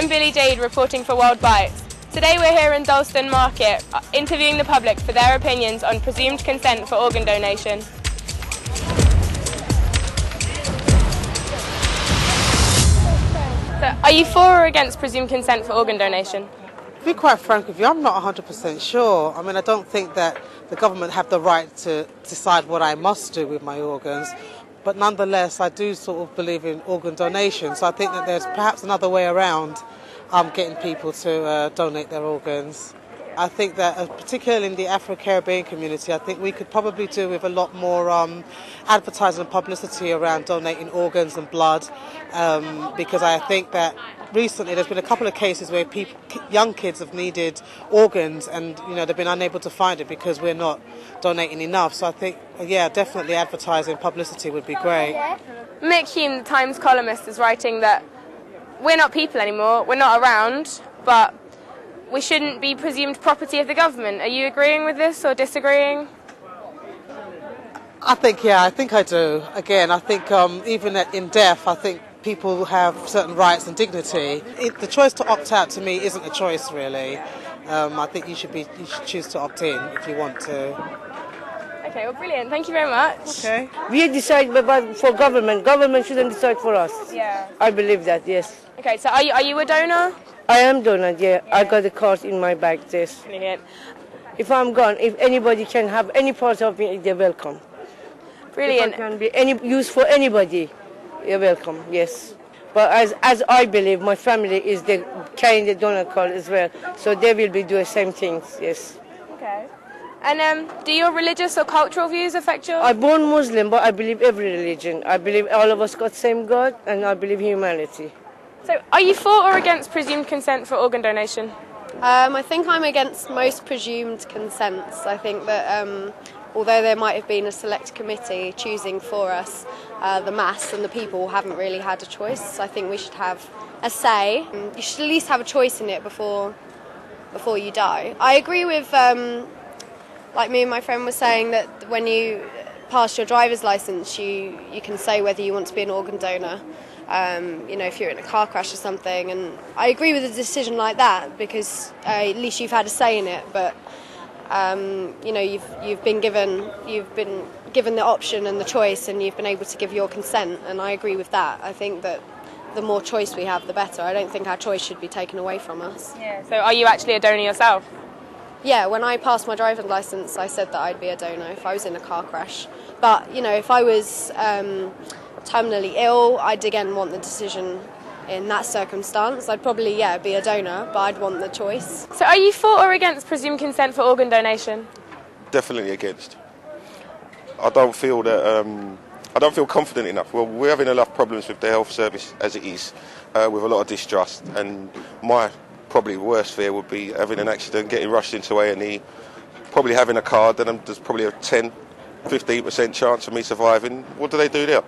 I'm Billie Jade reporting for World Bites. Today we're here in Dalston Market interviewing the public for their opinions on presumed consent for organ donation. So, are you for or against presumed consent for organ donation? To be quite frank with you, I'm not 100% sure. I mean, I don't think that the government have the right to decide what I must do with my organs, but nonetheless, I do sort of believe in organ donation. So I think that there's perhaps another way around getting people to donate their organs. I think that, particularly in the Afro-Caribbean community, I think we could probably do with a lot more advertising and publicity around donating organs and blood, because I think that recently there's been a couple of cases where young kids have needed organs and they've been unable to find it because we're not donating enough. So I think, yeah, definitely advertising and publicity would be great. Mick Hume, the Times columnist, is writing that we're not people anymore, we're not around, but we shouldn't be presumed property of the government. Are you agreeing with this or disagreeing? I think I do. Again, I think even in death, I think people have certain rights and dignity. The choice to opt out to me isn't a choice, really. I think you should choose to opt in if you want to. Okay, well, brilliant. Thank you very much. Okay. We decide for government. Government shouldn't decide for us. Yeah. I believe that, yes. Okay, so are you a donor? I am donor, yeah. I got the card in my bag, yes. Brilliant. If I'm gone, if anybody can have any part of me, they're welcome. Brilliant. If it can be any use for anybody, you're welcome, yes. But as I believe, my family is carrying the donor card as well, so they will be doing the same things, yes. Okay. And do your religious or cultural views affect your... I'm born Muslim, but I believe every religion. I believe all of us got the same God, and I believe humanity. So, are you for or against presumed consent for organ donation? I think I'm against most presumed consents. I think that although there might have been a select committee choosing for us, the mass and the people haven't really had a choice. I think we should have a say. You should at least have a choice in it before you die. I agree with, like me and my friend were saying, that when you pass your driver's licence, you can say whether you want to be an organ donor. If you're in a car crash or something, and I agree with a decision like that because at least you've had a say in it. But you've been given the option and the choice, and you've been able to give your consent. And I agree with that. I think that the more choice we have, the better. I don't think our choice should be taken away from us. Yeah. So, are you actually a donor yourself? Yeah. When I passed my driving licence, I said that I'd be a donor if I was in a car crash. But if I was terminally ill, I'd again want the decision in that circumstance. I'd probably, be a donor, but I'd want the choice. So are you for or against presumed consent for organ donation? Definitely against. I don't feel confident enough. Well, we're having enough problems with the health service as it is, with a lot of distrust, and my probably worst fear would be having an accident, getting rushed into A&E, probably having a card, and there's probably a 10-15% chance of me surviving. What do they do there?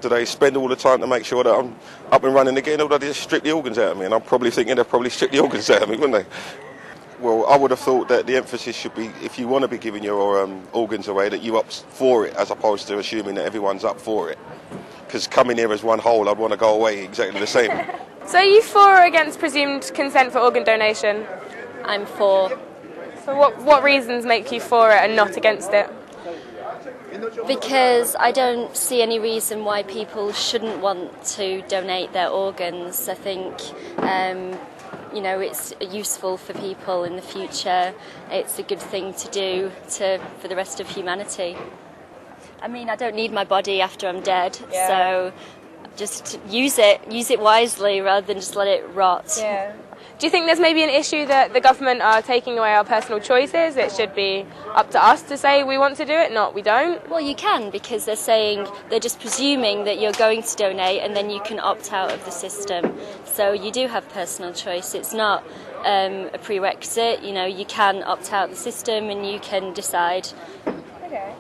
Do they spend all the time to make sure that I'm up and running again, or do they just strip the organs out of me? And I'm probably thinking they'll probably strip the organs out of me, wouldn't they? Well, I would have thought that the emphasis should be, if you want to be giving your organs away, that you opt for it, as opposed to assuming that everyone's up for it. Because coming here as one whole, I'd want to go away exactly the same. So are you for or against presumed consent for organ donation? I'm for. So what reasons make you for it and not against it? Because I don't see any reason why people shouldn't want to donate their organs. I think, it's useful for people in the future. It's a good thing to do for the rest of humanity. I mean, I don't need my body after I'm dead, so just use it wisely rather than just let it rot. Yeah. Do you think there's maybe an issue that the government are taking away our personal choices? It should be up to us to say we want to do it, not we don't? Well, you can, because they're just presuming that you're going to donate and then you can opt out of the system. So you do have personal choice. It's not a prerequisite. You can opt out of the system and you can decide. Okay.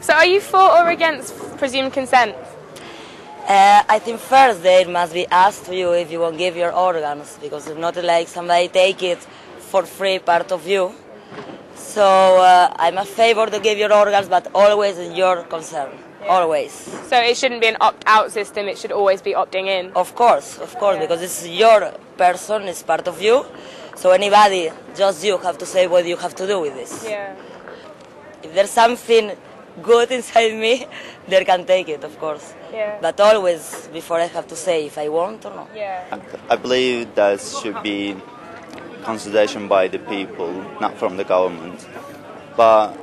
So are you for or against presumed consent? I think first they must be asked to you if you won't give your organs, because if not, like somebody take it for free part of you. So I'm a favor to give your organs, but always in your concern. Yeah. Always. So it shouldn't be an opt-out system, it should always be opting in? Of course, yeah. Because it's your person, it's part of you. So anybody, just you, have to say what you have to do with this. Yeah. If there's something good inside me, they can take it, of course. Yeah. But always before I have to say if I want or not. Yeah. I believe that should be consideration by the people, not from the government. But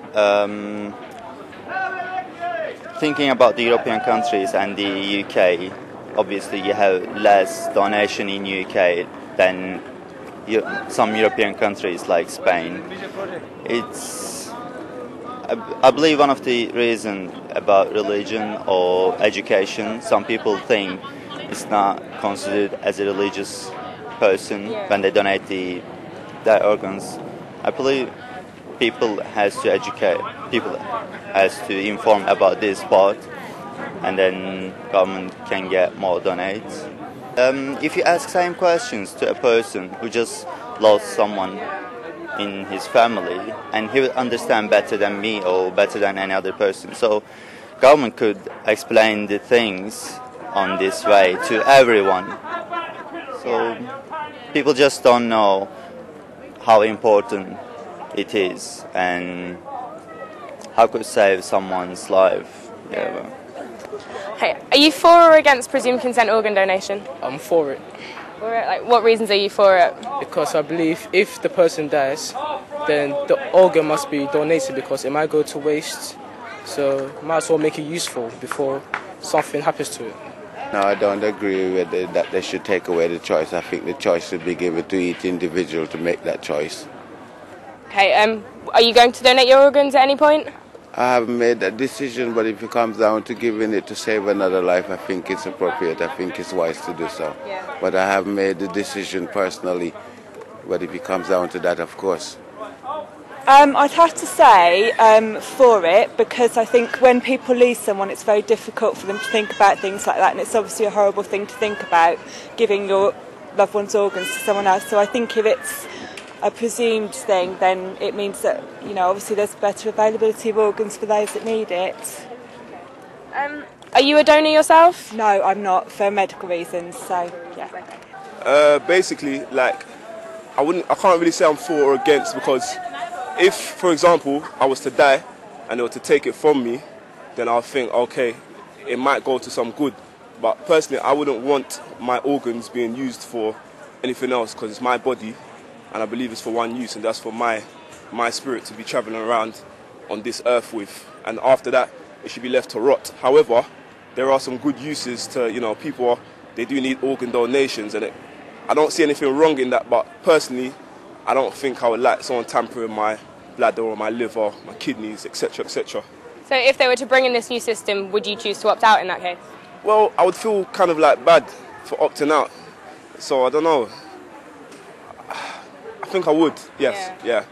thinking about the European countries and the UK, obviously you have less donation in UK than some European countries like Spain. I believe one of the reasons about religion or education, some people think it's not considered as a religious person when they donate their organs. I believe people has to educate, people has to inform about this part, and then government can get more donates. If you ask same questions to a person who just lost someone in his family, and he will understand better than me or better than any other person. So government could explain the things on this way to everyone. So people just don't know how important it is and how could save someone's life. Yeah. Hey, are you for or against presumed consent organ donation? I'm for it. For it? Like, what reasons are you for it? Because I believe if the person dies, then the organ must be donated because it might go to waste. So might as well make it useful before something happens to it. No, I don't agree with it, that they should take away the choice. I think the choice should be given to each individual to make that choice. Okay, are you going to donate your organs at any point? I haven't made that decision, but if it comes down to giving it to save another life, I think it's appropriate. I think it's wise to do so. Yeah. But I haven't made the decision personally. But if it comes down to that, of course. I'd have to say for it, because I think when people lose someone, it's very difficult for them to think about things like that, and it's obviously a horrible thing to think about, giving your loved one's organs to someone else. So I think if it's a presumed thing, then it means that, you know, obviously there's better availability of organs for those that need it. Are you a donor yourself? No, I'm not, for medical reasons, so yeah. Basically, like, I can't really say I'm for or against, because if, for example, I was to die and they were to take it from me, then I'll think, okay, it might go to some good. But personally, I wouldn't want my organs being used for anything else, because it's my body, and I believe it's for one use, and that's for my spirit to be travelling around on this earth with. And after that, it should be left to rot. However, there are some good uses to, you know, people, they do need organ donations, and I don't see anything wrong in that, but personally, I don't think I would like someone tampering my bladder or my liver, my kidneys, etc., etc. So if they were to bring in this new system, would you choose to opt out in that case? Well, I would feel kind of like bad for opting out. So I don't know. I think I would, yes, yeah.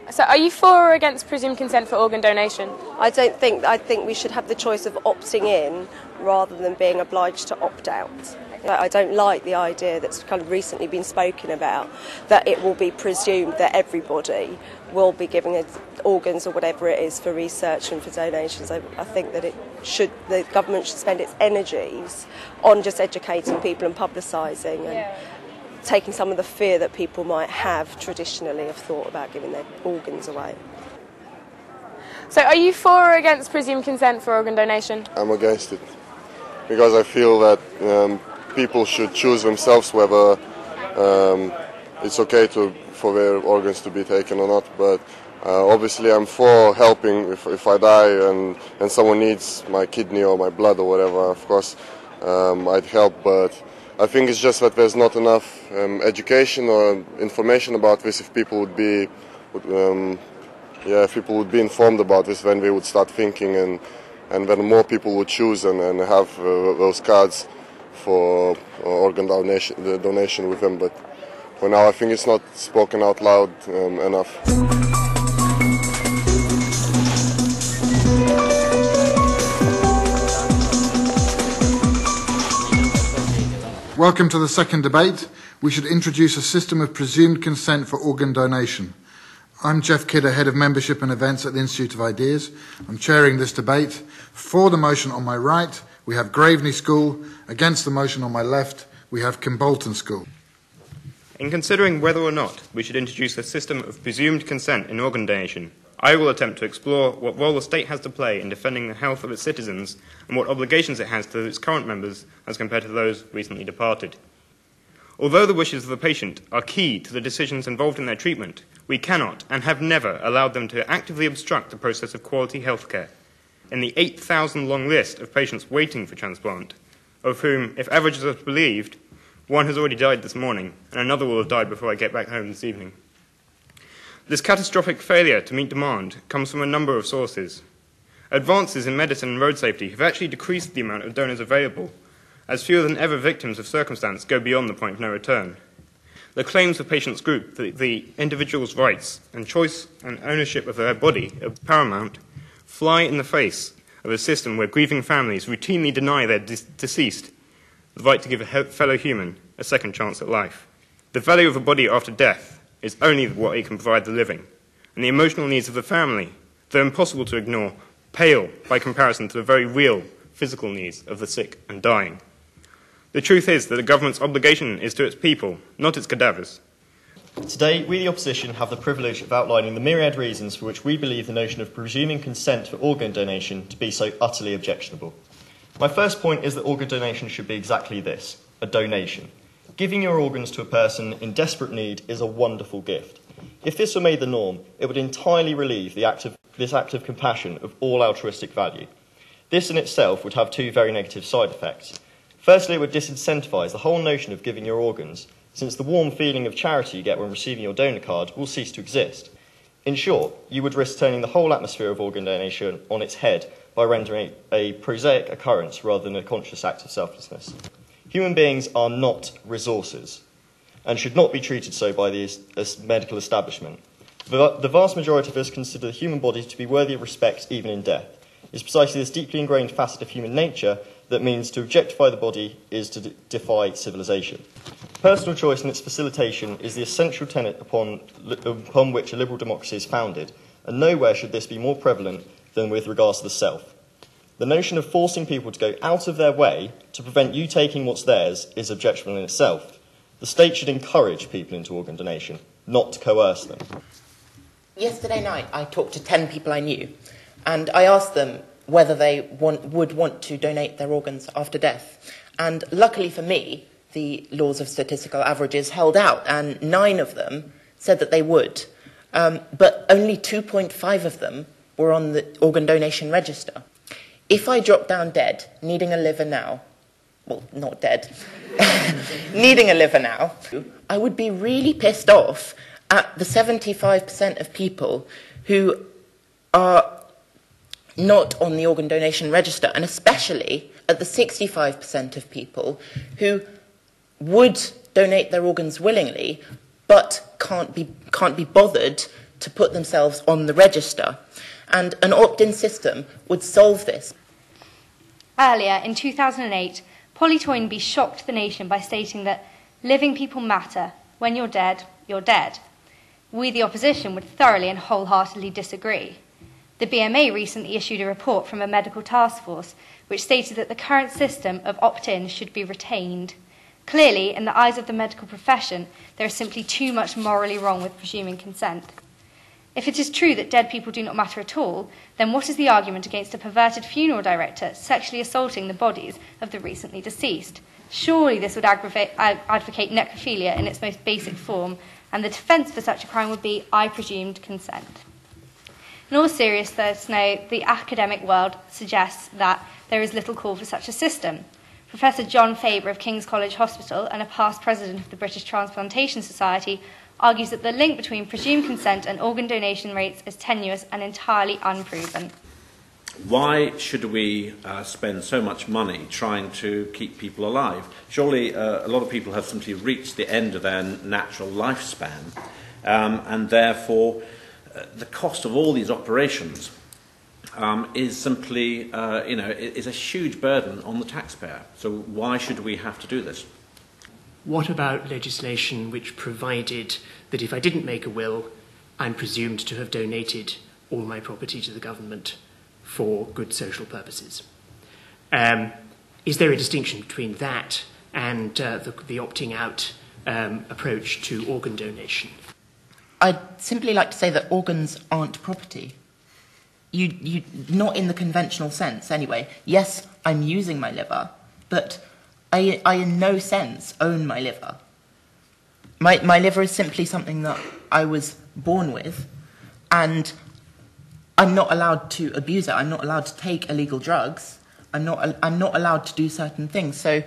So are you for or against presumed consent for organ donation? I think we should have the choice of opting in rather than being obliged to opt out. I don't like the idea that's kind of recently been spoken about, that it will be presumed that everybody will be giving organs or whatever it is for research and for donations. I think that the government should spend its energies on just educating people and publicising and taking some of the fear that people might have traditionally have thought about giving their organs away. So are you for or against presumed consent for organ donation? I'm against it, because I feel that people should choose themselves whether it's okay for their organs to be taken or not. But obviously I'm for helping if I die and someone needs my kidney or my blood or whatever. Of course I'd help, but I think it's just that there's not enough education or information about this. If people would be informed about this, then they would start thinking, and then more people would choose and have those cards for organ donation with them. But for now, I think it's not spoken out loud enough. Welcome to the second debate. We should introduce a system of presumed consent for organ donation. I'm Jeff Kidder, Head of Membership and Events at the Institute of Ideas. I'm chairing this debate. For the motion on my right, we have Graveney School. Against the motion on my left, we have Kimbolton School. In considering whether or not we should introduce a system of presumed consent in organ donation, I will attempt to explore what role the state has to play in defending the health of its citizens and what obligations it has to its current members as compared to those recently departed. Although the wishes of the patient are key to the decisions involved in their treatment, we cannot and have never allowed them to actively obstruct the process of quality healthcare. In the 8,000 long list of patients waiting for transplant, of whom, if averages are believed, one has already died this morning and another will have died before I get back home this evening. This catastrophic failure to meet demand comes from a number of sources. Advances in medicine and road safety have actually decreased the amount of donors available, as fewer than ever victims of circumstance go beyond the point of no return. The claims of patients' group that the individual's rights and choice and ownership of their body are paramount fly in the face of a system where grieving families routinely deny their deceased the right to give a fellow human a second chance at life. The value of a body after death is only what it can provide the living, and the emotional needs of the family, though impossible to ignore, pale by comparison to the very real physical needs of the sick and dying. The truth is that the government's obligation is to its people, not its cadavers. Today, we the opposition have the privilege of outlining the myriad reasons for which we believe the notion of presuming consent for organ donation to be so utterly objectionable. My first point is that organ donation should be exactly this, a donation. Giving your organs to a person in desperate need is a wonderful gift. If this were made the norm, it would entirely relieve this act of compassion of all altruistic value. This in itself would have two very negative side effects. Firstly, it would disincentivise the whole notion of giving your organs, since the warm feeling of charity you get when receiving your donor card will cease to exist. In short, you would risk turning the whole atmosphere of organ donation on its head by rendering it a prosaic occurrence rather than a conscious act of selflessness. Human beings are not resources and should not be treated so by the medical establishment. The vast majority of us consider the human body to be worthy of respect even in death. It's precisely this deeply ingrained facet of human nature that means to objectify the body is to defy civilization. Personal choice and its facilitation is the essential tenet upon which a liberal democracy is founded, and nowhere should this be more prevalent than with regards to the self. The notion of forcing people to go out of their way to prevent you taking what's theirs is objectionable in itself. The state should encourage people into organ donation, not coerce them. Yesterday night I talked to 10 people I knew, and I asked them whether they would want to donate their organs after death. And luckily for me, the laws of statistical averages held out, and 9 of them said that they would. But only 2.5 of them were on the organ donation register. If I dropped down dead, needing a liver now, well, not dead, needing a liver now, I would be really pissed off at the 75% of people who are not on the organ donation register, and especially at the 65% of people who would donate their organs willingly but can't be bothered to put themselves on the register. And an opt-in system would solve this. Earlier, in 2008, Polly Toynbee shocked the nation by stating that living people matter. When you're dead, you're dead. We, the opposition, would thoroughly and wholeheartedly disagree. The BMA recently issued a report from a medical task force which stated that the current system of opt-in should be retained. Clearly, in the eyes of the medical profession, there is simply too much morally wrong with presuming consent. If it is true that dead people do not matter at all, then what is the argument against a perverted funeral director sexually assaulting the bodies of the recently deceased? Surely this would advocate necrophilia in its most basic form, and the defence for such a crime would be, I presumed consent. In all seriousness, now, the academic world suggests that there is little call for such a system. Professor John Faber of King's College Hospital and a past president of the British Transplantation Society argues that the link between presumed consent and organ donation rates is tenuous and entirely unproven. Why should we spend so much money trying to keep people alive? Surely a lot of people have simply reached the end of their natural lifespan, and therefore the cost of all these operations is simply, is a huge burden on the taxpayer. So why should we have to do this? What about legislation which provided that if I didn't make a will, I'm presumed to have donated all my property to the government for good social purposes. Is there a distinction between that and the opting out approach to organ donation? I'd simply like to say that organs aren't property. You not in the conventional sense, anyway. Yes, I'm using my liver, but I in no sense own my liver. My liver is simply something that I was born with, and I'm not allowed to abuse it. I'm not allowed to take illegal drugs. I'm not allowed to do certain things. So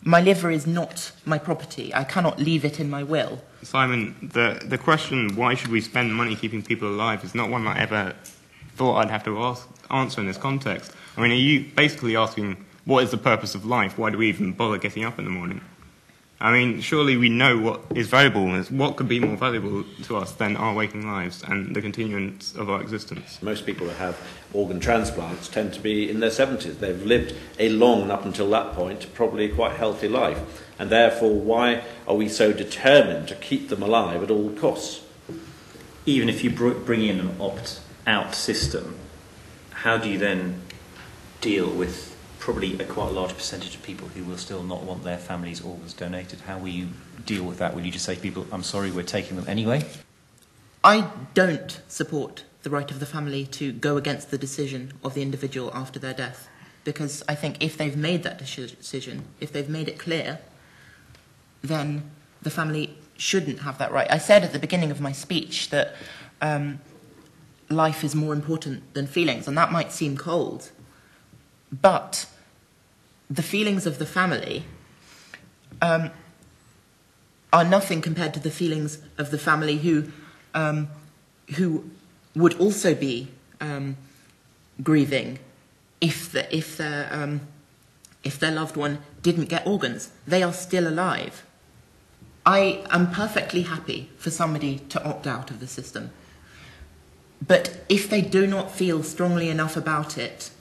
my liver is not my property. I cannot leave it in my will. Simon, the question, why should we spend money keeping people alive, is not one I ever thought I'd have to answer in this context. I mean, are you basically asking, what is the purpose of life? Why do we even bother getting up in the morning? I mean, surely we know what is valuable. What could be more valuable to us than our waking lives and the continuance of our existence? Most people that have organ transplants tend to be in their 70s. They've lived a long, and up until that point, probably quite healthy life. And therefore, why are we so determined to keep them alive at all costs? Even if you bring in an opt-out system, how do you then deal with probably a quite large percentage of people who will still not want their family's organs donated? How will you deal with that? Will you just say to people, I'm sorry, we're taking them anyway? I don't support the right of the family to go against the decision of the individual after their death, because I think if they've made that decision, if they've made it clear, then the family shouldn't have that right. I said at the beginning of my speech that life is more important than feelings, and that might seem cold, but the feelings of the family are nothing compared to the feelings of the family who would also be grieving if their loved one didn't get organs. They are still alive. I am perfectly happy for somebody to opt out of the system, but if they do not feel strongly enough about it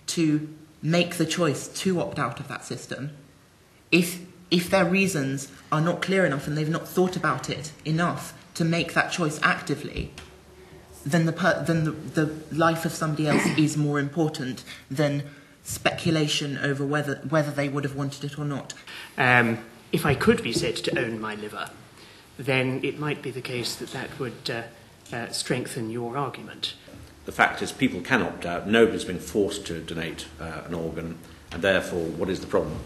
to make the choice to opt out of that system, if their reasons are not clear enough and they've not thought about it enough to make that choice actively, then the life of somebody else is more important than speculation over whether they would have wanted it or not. If I could be said to own my liver, then it might be the case that would strengthen your argument. The fact is, people can opt out. Nobody's been forced to donate an organ, and therefore, what is the problem?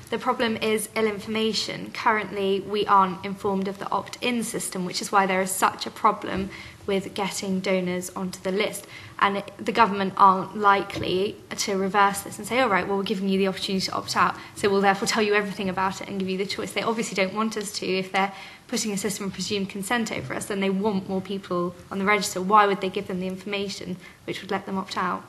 The problem is ill information. Currently, we aren't informed of the opt-in system, which is why there is such a problem with getting donors onto the list. And the government aren't likely to reverse this and say, all right, well, we're giving you the opportunity to opt out, so we'll therefore tell you everything about it and give you the choice. They obviously don't want us to. If they're putting a system of presumed consent over us, then they want more people on the register. Why would they give them the information which would let them opt out?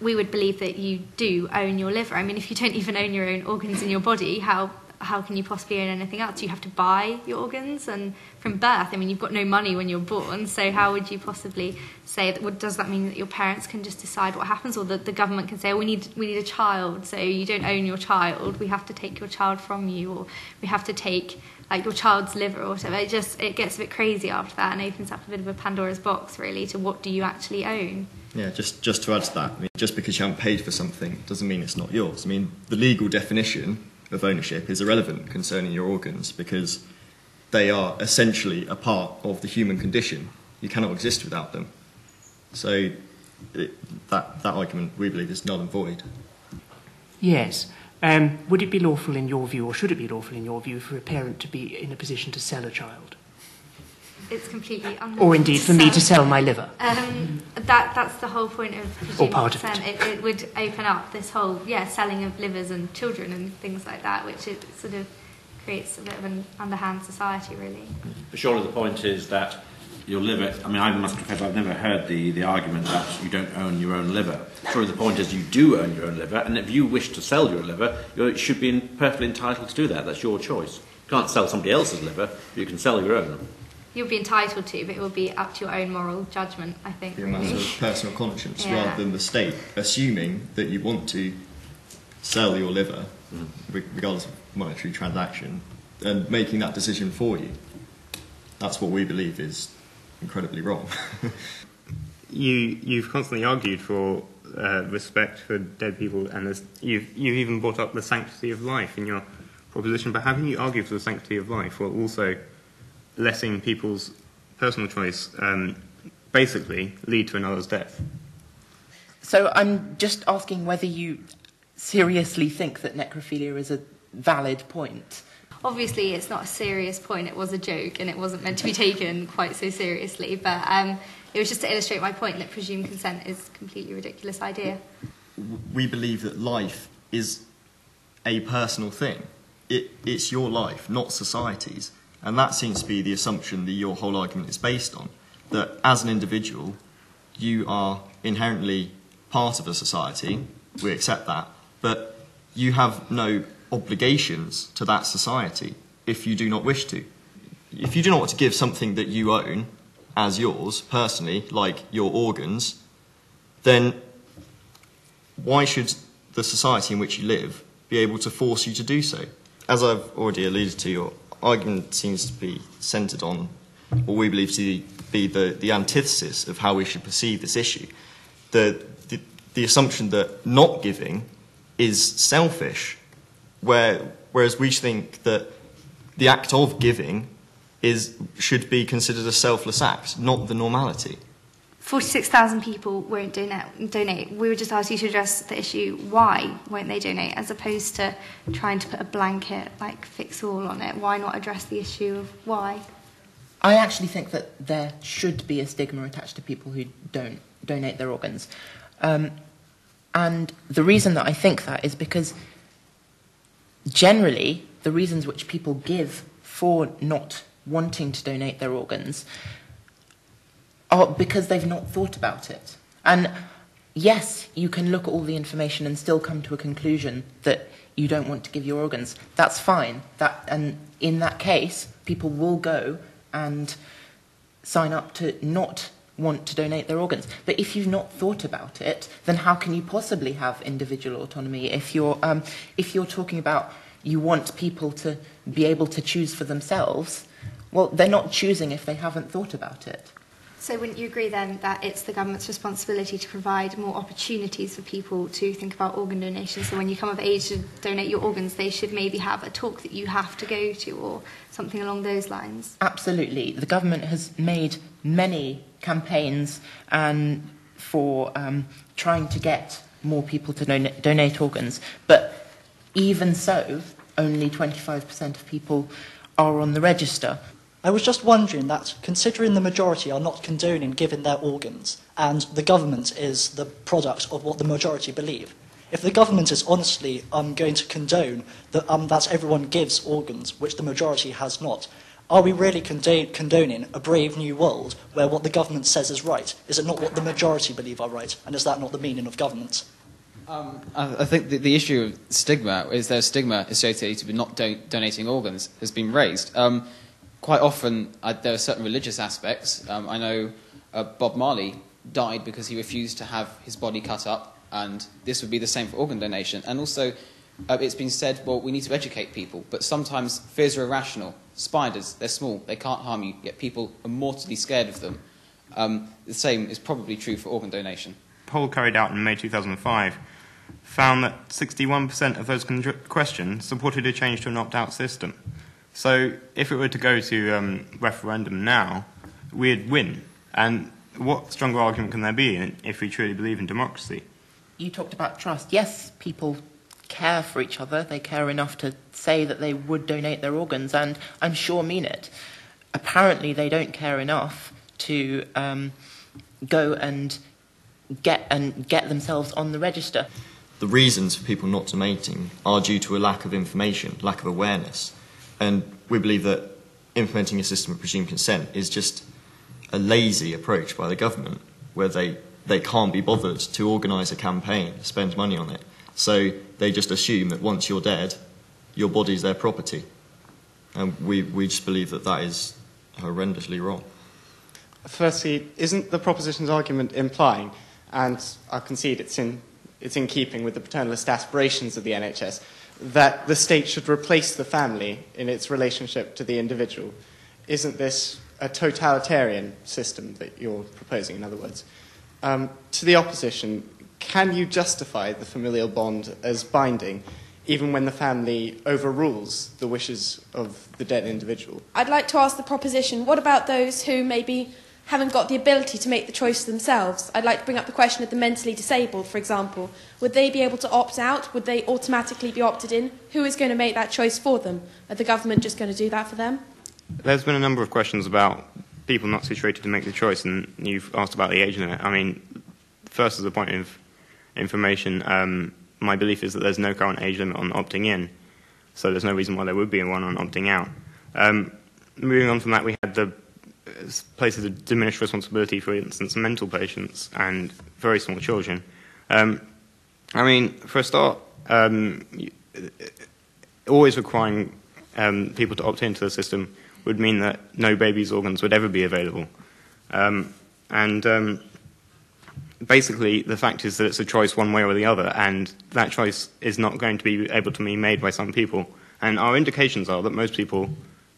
We would believe that you do own your liver. I mean, if you don't even own your own organs in your body, how can you possibly own anything else? You have to buy your organs, and from birth, I mean, you've got no money when you're born, so how would you possibly say that? Does that mean that your parents can just decide what happens, or that the government can say, oh, we need a child, so you don't own your child, we have to take your child from you, or we have to take like your child's liver or whatever? It gets a bit crazy after that and opens up a bit of a Pandora's box, really, to what do you actually own. Yeah, just to add to that, I mean, just because you haven't paid for something doesn't mean it's not yours. I mean, the legal definition of ownership is irrelevant concerning your organs because they are essentially a part of the human condition. You cannot exist without them. So that argument, we believe, is null and void. Yes. Would it be lawful in your view, or should it be lawful in your view, for a parent to be in a position to sell a child? It's completely unlawful. Or indeed for me to sell my liver? That's the whole point of presumed or part consent. Of it would open up this whole, selling of livers and children and things like that, which it sort of creates a bit of an underhand society, really. But surely the point is that your liver, I mean, I must confess I've never heard the argument that you don't own your own liver. Surely the point is you do own your own liver, and if you wish to sell your liver, you should be perfectly entitled to do that. That's your choice. You can't sell somebody else's liver, but you can sell your own. You'll be entitled to, but it will be up to your own moral judgment, I think. Be a matter of personal conscience rather than the state assuming that you want to sell your liver, regardless of monetary transaction, and making that decision for you. That's what we believe is incredibly wrong. You've constantly argued for respect for dead people, and you've even brought up the sanctity of life in your proposition, but haven't you argued for the sanctity of life while also letting people's personal choice basically lead to another's death? So I'm just asking whether you seriously think that necrophilia is a valid point. Obviously, it's not a serious point. It was a joke, and it wasn't meant to be taken quite so seriously. But it was just to illustrate my point that presumed consent is a completely ridiculous idea. We believe that life is a personal thing. It's your life, not society's. And that seems to be the assumption that your whole argument is based on. That as an individual, you are inherently part of a society. We accept that. But you have no obligations to that society if you do not wish to. If you do not want to give something that you own as yours, personally, like your organs, then why should the society in which you live be able to force you to do so? As I've already alluded to, your argument seems to be centred on what we believe to be the antithesis of how we should perceive this issue. The assumption that not giving is selfish, whereas we think that the act of giving should be considered a selfless act, not the normality. 46,000 people won't donate. We would just ask you to address the issue, why won't they donate, as opposed to trying to put a blanket, fix all on it. Why not address the issue of why? I actually think that there should be a stigma attached to people who don't donate their organs. And the reason that I think that is because generally the reasons which people give for not wanting to donate their organs are because they've not thought about it. And yes, you can look at all the information and still come to a conclusion that you don't want to give your organs. That's fine. And in that case, people will go and sign up to not want to donate their organs. But if you've not thought about it, then how can you possibly have individual autonomy? If you're talking about you want people to be able to choose for themselves, well, they're not choosing if they haven't thought about it. So wouldn't you agree then that it's the government's responsibility to provide more opportunities for people to think about organ donation? So when you come of age to donate your organs, they should maybe have a talk that you have to go to or something along those lines? Absolutely. The government has made many campaigns for trying to get more people to donate organs. But even so, only 25% of people are on the register. I was just wondering that, considering the majority are not condoning giving their organs, and the government is the product of what the majority believe, if the government is honestly going to condone that everyone gives organs, which the majority has not, are we really condoning a brave new world where what the government says is right? Is it not what the majority believe are right? And is that not the meaning of government? I think the issue of stigma, is there stigma associated with not donating organs, has been raised. Quite often, there are certain religious aspects. I know Bob Marley died because he refused to have his body cut up, and this would be the same for organ donation. And also, it's been said, well, we need to educate people, but sometimes fears are irrational. Spiders, they're small, they can't harm you, yet people are mortally scared of them. The same is probably true for organ donation. A poll carried out in May 2005 found that 61% of those questioned supported a change to an opt-out system. So if it were to go to referendum now, we'd win. And what stronger argument can there be if we truly believe in democracy? You talked about trust. Yes, people care for each other. They care enough to say that they would donate their organs, and I'm sure mean it. Apparently, they don't care enough to go and get themselves on the register. The reasons for people not donating are due to a lack of information, lack of awareness. And we believe that implementing a system of presumed consent is just a lazy approach by the government, where they can't be bothered to organise a campaign, spend money on it. So they just assume that once you're dead, your body's their property. And we just believe that that is horrendously wrong. Firstly, isn't the proposition's argument implying, and I concede it's in keeping with the paternalist aspirations of the NHS, that the state should replace the family in its relationship to the individual? Isn't this a totalitarian system that you're proposing, in other words. To the opposition, can you justify the familial bond as binding even when the family overrules the wishes of the dead individual? I'd like to ask the proposition, what about those who maybe haven't got the ability to make the choice themselves? I'd like to bring up the question of the mentally disabled, for example. Would they be able to opt out? Would they automatically be opted in? Who is going to make that choice for them? Are the government just going to do that for them? There's been a number of questions about people not situated to make the choice, and you've asked about the age limit. I mean, first as a point of information, my belief is that there's no current age limit on opting in, so there's no reason why there would be one on opting out. Moving on from that, we had the places of diminished responsibility, for instance, mental patients and very small children. I mean, for a start, always requiring people to opt into the system would mean that no baby's organs would ever be available. Basically, the fact is that it's a choice one way or the other, and that choice is not going to be able to be made by some people. And our indications are that most people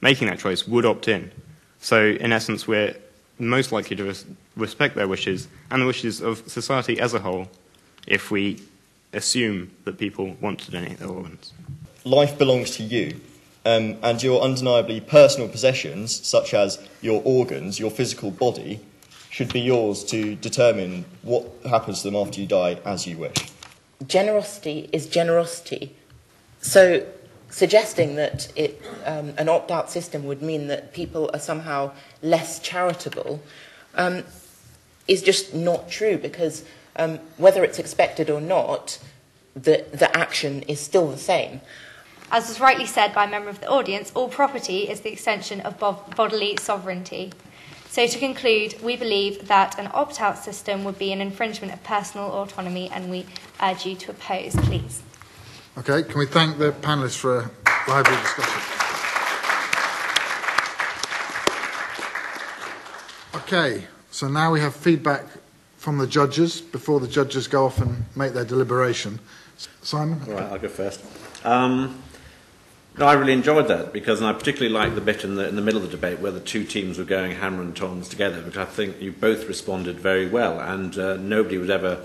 making that choice would opt in. So, in essence, we're most likely to respect their wishes and the wishes of society as a whole if we assume that people want to donate their organs. Life belongs to you, and your undeniably personal possessions, such as your organs, your physical body, should be yours to determine what happens to them after you die as you wish. Generosity is generosity. So suggesting that an opt-out system would mean that people are somehow less charitable is just not true, because whether it's expected or not, the action is still the same. As was rightly said by a member of the audience, all property is the extension of bodily sovereignty. So to conclude, we believe that an opt-out system would be an infringement of personal autonomy, and we urge you to oppose, please. Okay, can we thank the panellists for a lively discussion? Okay, so now we have feedback from the judges before the judges go off and make their deliberation. Simon? All right, I'll go first. No, I really enjoyed that, because I particularly liked the bit in the middle of the debate where the two teams were going hammer and tongs together, because I think you both responded very well, and nobody was ever,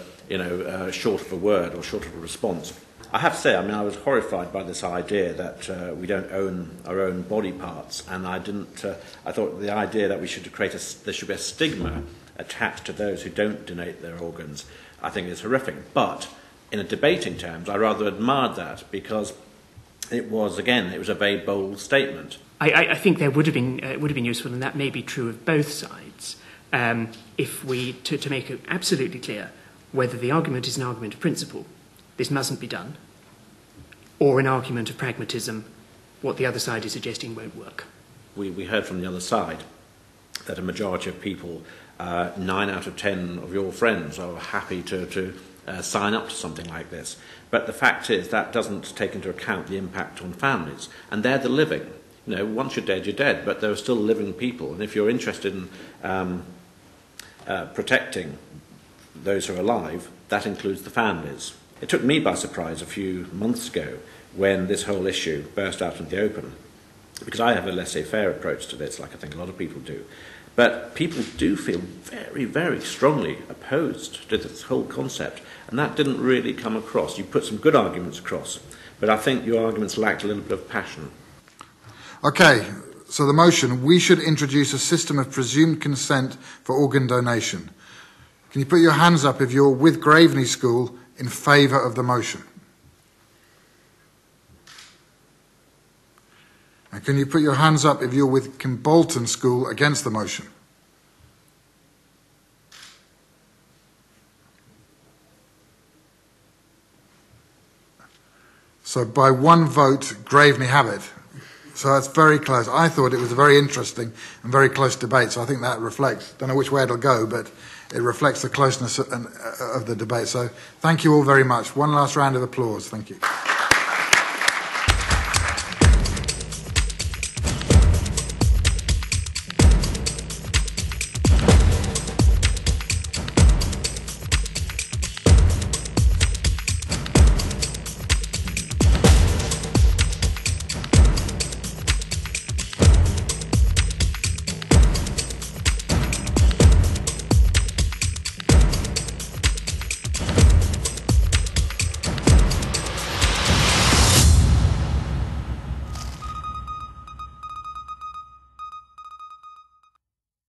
short of a word or short of a response. I have to say, I mean, I was horrified by this idea that we don't own our own body parts, and I thought the idea that we should there should be a stigma attached to those who don't donate their organs, I think is horrific. But in a debating terms, I rather admired that, because it was a very bold statement. I think there would have been useful, and that may be true of both sides, if we to make it absolutely clear whether the argument is an argument of principle, this mustn't be done, or an argument of pragmatism, what the other side is suggesting won't work. We heard from the other side that a majority of people, 9 out of 10 of your friends, are happy to sign up to something like this. But the fact is that doesn't take into account the impact on families, and they're the living. Once you're dead, but there are still living people, and if you're interested in protecting those who are alive, that includes the families. It took me by surprise a few months ago when this whole issue burst out in the open, because I have a laissez-faire approach to this, like I think a lot of people do. But people do feel very, very strongly opposed to this whole concept, and that didn't really come across. You put some good arguments across, but I think your arguments lacked a little bit of passion. Okay, so the motion, we should introduce a system of presumed consent for organ donation. Can you put your hands up if you're with Graveney School in favour of the motion? And can you put your hands up if you're with Kimbolton School against the motion? So by one vote, Graveney have it. So that's very close. I thought it was a very interesting and very close debate, so I think that reflects, don't know which way it'll go, but it reflects the closeness of the debate. So thank you all very much. One last round of applause. Thank you.